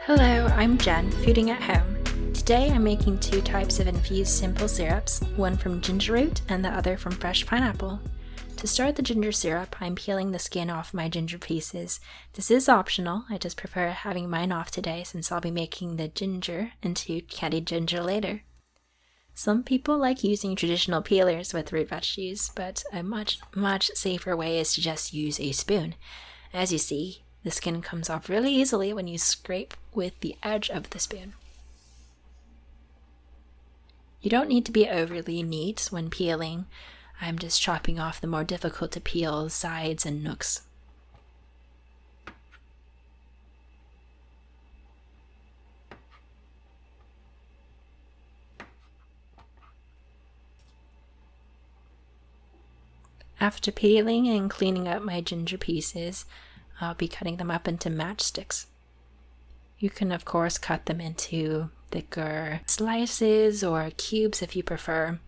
Hello, I'm Jen, fooding at home. Today I'm making two types of infused simple syrups, one from ginger root and the other from fresh pineapple. To start the ginger syrup, I'm peeling the skin off my ginger pieces. This is optional, I just prefer having mine off today since I'll be making the ginger into candied ginger later. Some people like using traditional peelers with root veggies, but a much safer way is to just use a spoon. As you see, the skin comes off really easily when you scrape with the edge of the spoon. You don't need to be overly neat when peeling. I'm just chopping off the more difficult to peel sides and nooks. After peeling and cleaning up my ginger pieces, I'll be cutting them up into matchsticks. You can of course cut them into thicker slices or cubes if you prefer.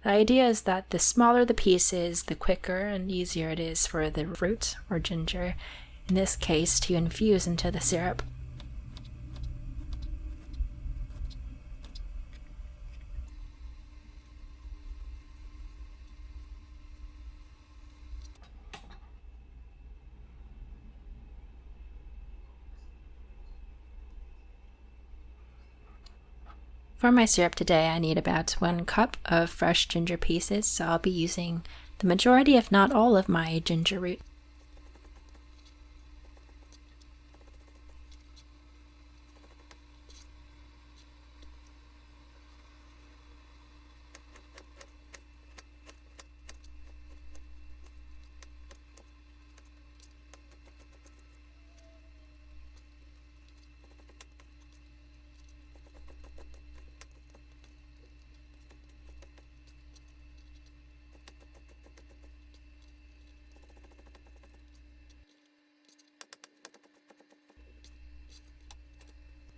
The idea is that the smaller the pieces, the quicker and easier it is for the root or ginger, in this case, to infuse into the syrup. For my syrup today, I need about 1 cup of fresh ginger pieces, so I'll be using the majority, if not all, of my ginger root.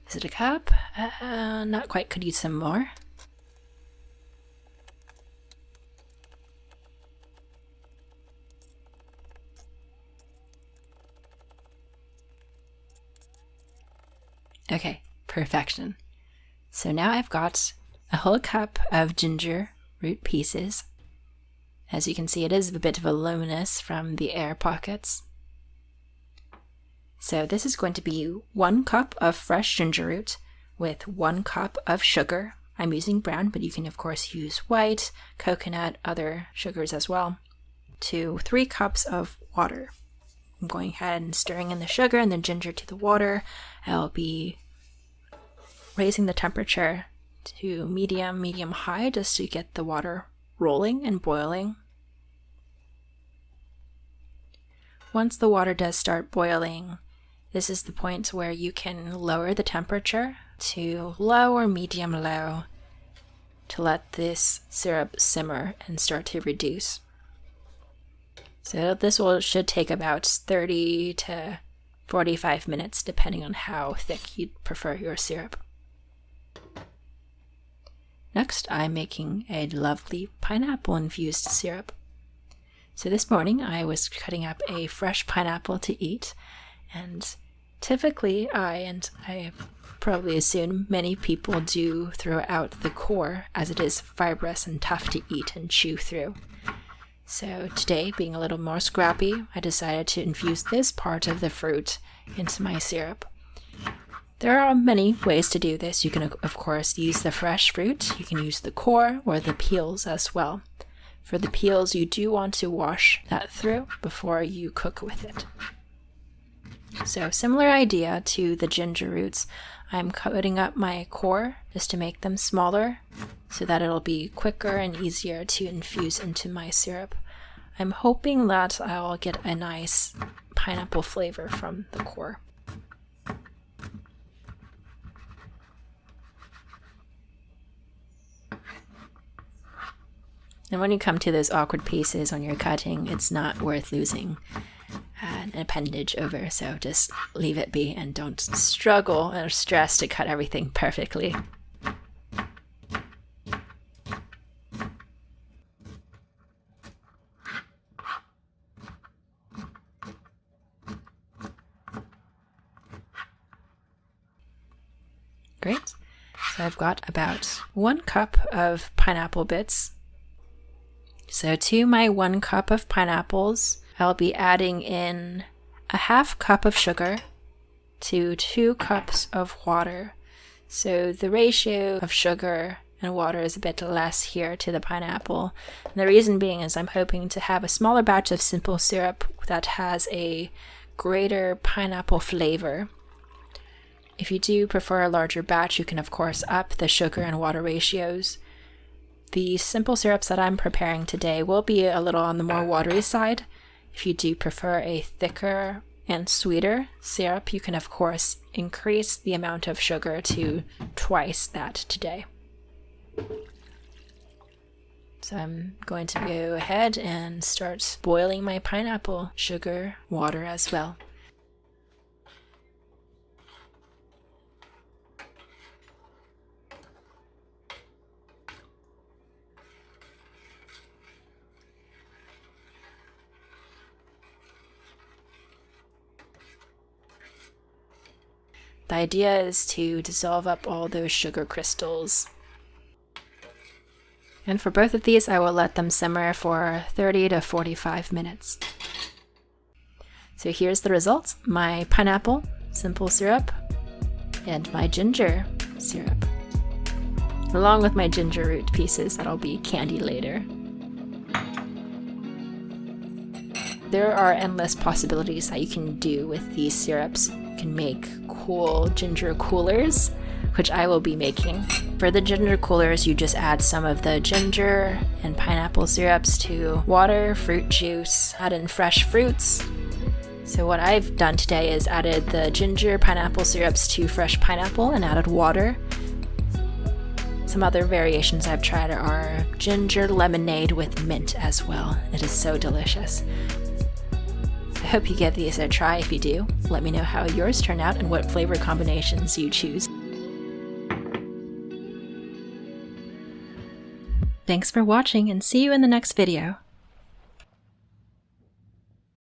Is it a cup? Not quite, could use some more. Okay, perfection. So now I've got a whole cup of ginger root pieces. As you can see, it is a bit of a luminous from the air pockets. So this is going to be 1 cup of fresh ginger root with 1 cup of sugar. I'm using brown, but you can of course use white, coconut, other sugars as well. To 3 cups of water. I'm going ahead and stirring in the sugar and the ginger to the water. I'll be raising the temperature to medium high just to get the water rolling and boiling. Once the water does start boiling, this is the point where you can lower the temperature to low or medium low to let this syrup simmer and start to reduce. So this should take about 30 to 45 minutes depending on how thick you'd prefer your syrup. Next, I'm making a lovely pineapple infused syrup. So this morning I was cutting up a fresh pineapple to eat, and typically I probably assume many people do throw out the core as it is fibrous and tough to eat and chew through. So today, being a little more scrappy, I decided to infuse this part of the fruit into my syrup. There are many ways to do this. You can of course use the fresh fruit, you can use the core or the peels as well. For the peels, you do want to wash that through before you cook with it. So similar idea to the ginger roots, I'm cutting up my core just to make them smaller so that it'll be quicker and easier to infuse into my syrup. I'm hoping that I'll get a nice pineapple flavor from the core. And when you come to those awkward pieces when you're cutting, it's not worth losing an appendage over, so just leave it be and don't struggle or stress to cut everything perfectly. Great. So I've got about 1 cup of pineapple bits. So to my 1 cup of pineapples, I'll be adding in a half cup of sugar to 2 cups of water. So the ratio of sugar and water is a bit less here to the pineapple. And the reason being is I'm hoping to have a smaller batch of simple syrup that has a greater pineapple flavor. If you do prefer a larger batch, you can of course up the sugar and water ratios. The simple syrups that I'm preparing today will be a little on the more watery side. If you do prefer a thicker and sweeter syrup, you can of course increase the amount of sugar to twice that today. So I'm going to go ahead and start boiling my pineapple sugar water as well. The idea is to dissolve up all those sugar crystals. And for both of these, I will let them simmer for 30 to 45 minutes. So here's the results: my pineapple simple syrup and my ginger syrup, along with my ginger root pieces that'll be candied later. There are endless possibilities that you can do with these syrups. You can make cool ginger coolers, which I will be making. For the ginger coolers, you just add some of the ginger and pineapple syrups to water, fruit juice, add in fresh fruits. So what I've done today is added the ginger pineapple syrups to fresh pineapple and added water. Some other variations I've tried are ginger lemonade with mint as well. It is so delicious. I hope you give these a try. If you do, let me know how yours turn out and what flavor combinations you choose. Thanks for watching, and see you in the next video.